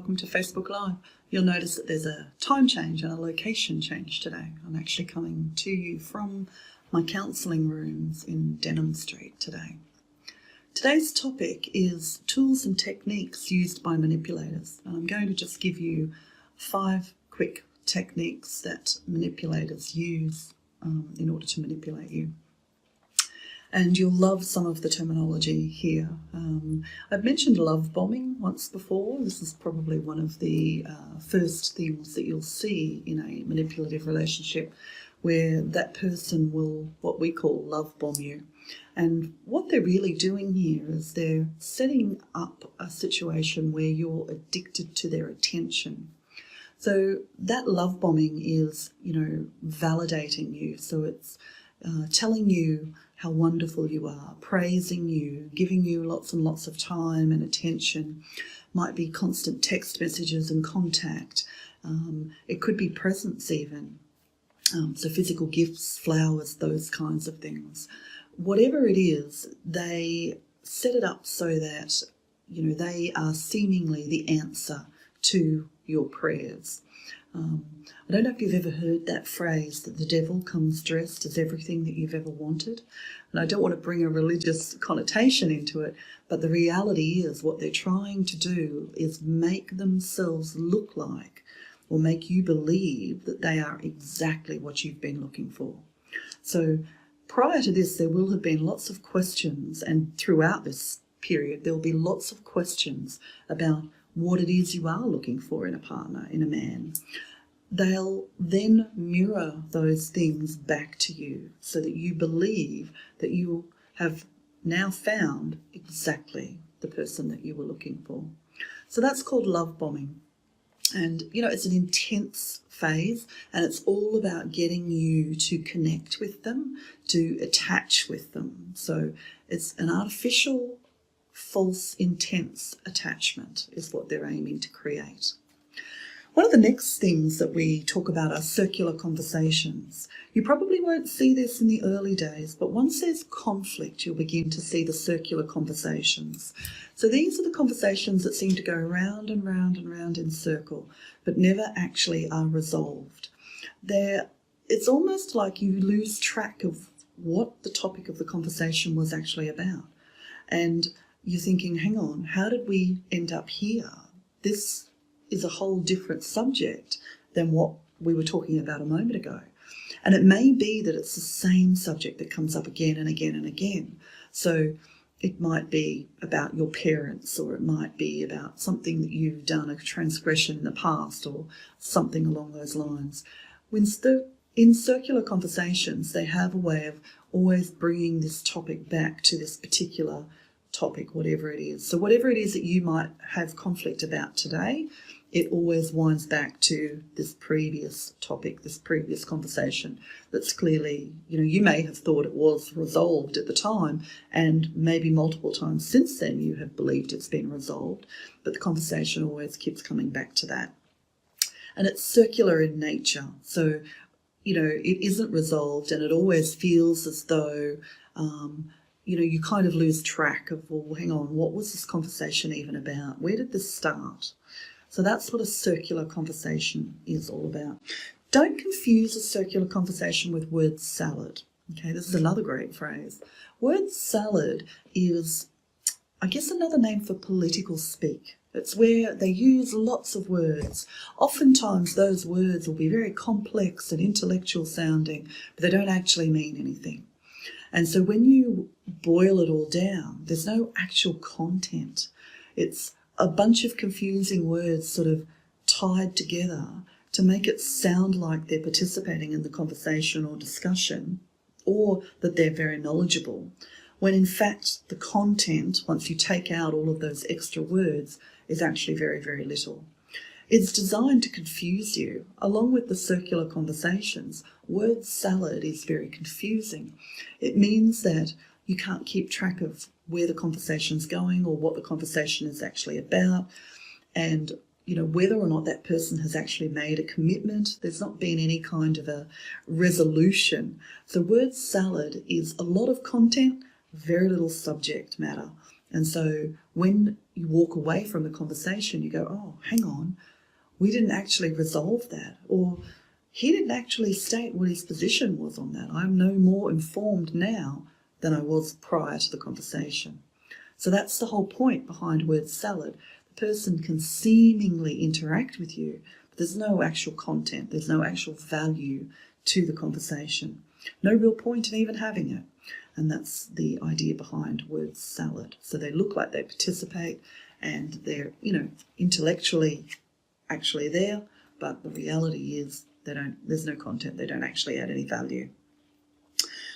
welcome to Facebook Live. You'll notice that there's a time change and a location change today. I'm actually coming to you from my counselling rooms in Denham Street today. Today's topic is tools and techniques used by manipulators. And I'm going to just give you 5 quick techniques that manipulators use in order to manipulate you. And you'll love some of the terminology here. I've mentioned love bombing once before. This is probably one of the first things that you'll see in a manipulative relationship, where that person will, what we call, love bomb you. And what they're really doing here is they're setting up a situation where you're addicted to their attention. So that love bombing is, validating you. So it's telling you how wonderful you are, praising you, giving you lots and lots of time and attention. Might be constant text messages and contact. It could be presents even. So physical gifts, flowers, those kinds of things. Whatever it is, they set it up so that, they are seemingly the answer to your prayers. I don't know if you've ever heard that phrase that the devil comes dressed as everything that you've ever wanted. And I don't want to bring a religious connotation into it, but the reality is what they're trying to do is make themselves look like, or make you believe that they are exactly what you've been looking for. So prior to this, there will have been lots of questions, and throughout this period, there will be lots of questions about what it is you are looking for in a partner, in a man. They'll then mirror those things back to you so that you believe that you have now found exactly the person that you were looking for. So that's called love bombing. And, it's an intense phase, and it's all about getting you to connect with them, to attach with them. So it's an artificial, false, intense attachment is what they're aiming to create. One of the next things that we talk about are circular conversations. You probably won't see this in the early days, but once there's conflict, you'll begin to see the circular conversations. So these are the conversations that seem to go round and round and round in circle, but never actually are resolved. It's almost like you lose track of what the topic of the conversation was actually about. And you're thinking, hang on, how did we end up here? This is a whole different subject than what we were talking about a moment ago. And it may be that it's the same subject that comes up again and again and again. So it might be about your parents, or it might be about something that you've done, a transgression in the past, or something along those lines. In circular conversations, they have a way of always bringing this topic back to this particular topic, whatever it is. So whatever it is that you might have conflict about today, it always winds back to this previous topic, this previous conversation that's clearly, you may have thought it was resolved at the time, and maybe multiple times since then you have believed it's been resolved, but the conversation always keeps coming back to that. And it's circular in nature. So, it isn't resolved, and it always feels as though you kind of lose track of, well, hang on, what was this conversation even about? Where did this start? So that's what a circular conversation is all about. Don't confuse a circular conversation with word salad. Okay, this is another great phrase. Word salad is, I guess, another name for political speak. It's where they use lots of words. Oftentimes those words will be very complex and intellectual sounding, but they don't actually mean anything. And so when you boil it all down, there's no actual content. It's a bunch of confusing words sort of tied together to make it sound like they're participating in the conversation or discussion, or that they're very knowledgeable, when in fact the content, once you take out all of those extra words, is actually very, very little. It's designed to confuse you. Along with the circular conversations, word salad is very confusing. It means that you can't keep track of where the conversation's going or what the conversation is actually about, and whether or not that person has actually made a commitment. There's not been any kind of a resolution. So word salad is a lot of content, very little subject matter. And so when you walk away from the conversation, you go, oh, hang on, we didn't actually resolve that, or he didn't actually state what his position was on that. I'm no more informed now than I was prior to the conversation. So that's the whole point behind word salad. The person can seemingly interact with you, but there's no actual content, there's no actual value to the conversation. No real point in even having it. And that's the idea behind word salad. So they look like they participate and they're, intellectually actually there, but the reality is there's no content, they don't actually add any value.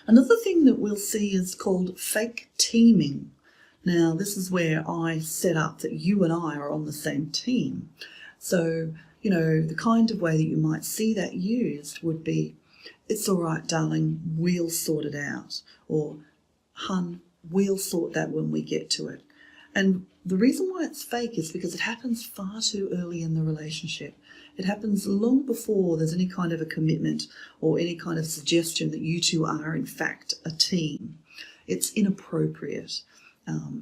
Another thing that we'll see is called fake teaming. Now, this is where I set up that you and I are on the same team. So, the kind of way that you might see that used would be, it's all right, darling, we'll sort it out. Or, hun, we'll sort that when we get to it. And the reason why it's fake is because it happens far too early in the relationship. It happens long before there's any kind of a commitment or any kind of suggestion that you two are, in fact, a team. It's inappropriate.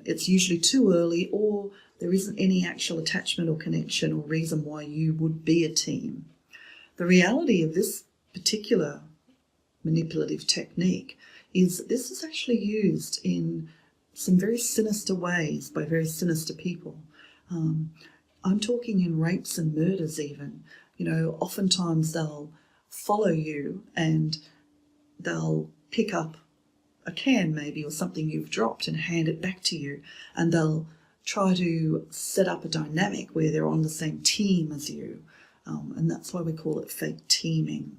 It's usually too early, or there isn't any actual attachment or connection or reason why you would be a team. The reality of this particular manipulative technique is that this is actually used in some very sinister ways by very sinister people. I'm talking in rapes and murders even. Oftentimes they'll follow you and they'll pick up a can maybe or something you've dropped and hand it back to you, and they'll try to set up a dynamic where they're on the same team as you, and that's why we call it fake teaming.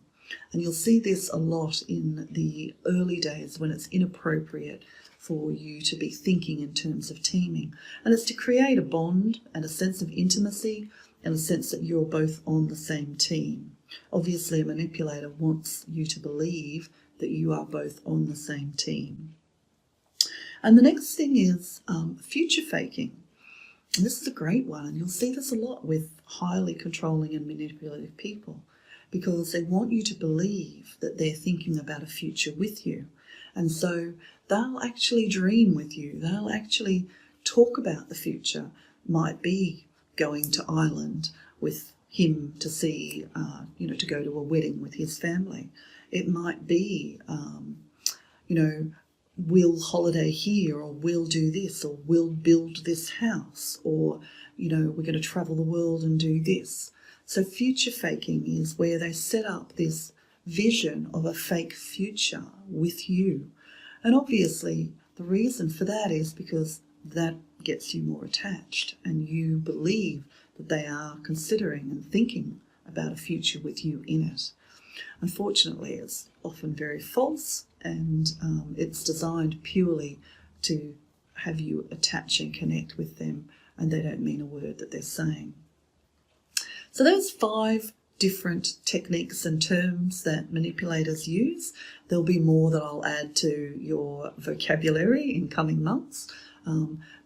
And you'll see this a lot in the early days when it's inappropriate for you to be thinking in terms of teaming, and it's to create a bond and a sense of intimacy and a sense that you're both on the same team. Obviously a manipulator wants you to believe that you are both on the same team. And the next thing is future faking. And this is a great one, and you'll see this a lot with highly controlling and manipulative people, because they want you to believe that they're thinking about a future with you. And so they'll actually dream with you. They'll actually talk about the future. Might be going to Ireland with him to see, to go to a wedding with his family. It might be, we'll holiday here, or we'll do this, or we'll build this house, or, we're going to travel the world and do this. So future faking is where they set up this vision of a fake future with you. And obviously the reason for that is because that gets you more attached and you believe that they are considering and thinking about a future with you in it. Unfortunately, it's often very false, and it's designed purely to have you attach and connect with them, and they don't mean a word that they're saying. So those 5 different techniques and terms that manipulators use. There'll be more that I'll add to your vocabulary in coming months.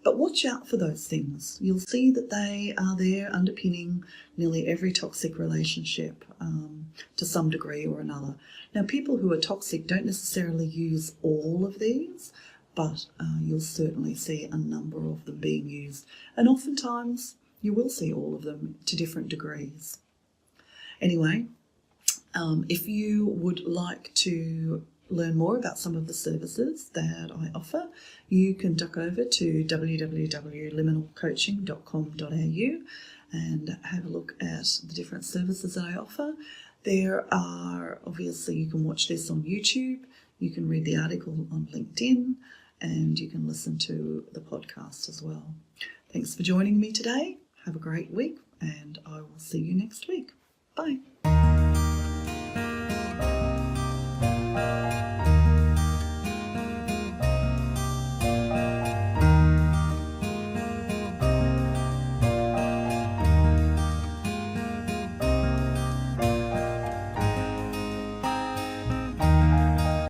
But watch out for those things. You'll see that they are there underpinning nearly every toxic relationship to some degree or another. Now, people who are toxic don't necessarily use all of these, but you'll certainly see a number of them being used. And oftentimes you will see all of them to different degrees. Anyway, if you would like to learn more about some of the services that I offer, you can duck over to www.liminalcoaching.com.au and have a look at the different services that I offer. There are, obviously, you can watch this on YouTube, you can read the article on LinkedIn, and you can listen to the podcast as well. Thanks for joining me today. Have a great week, and I will see you next week. Bye.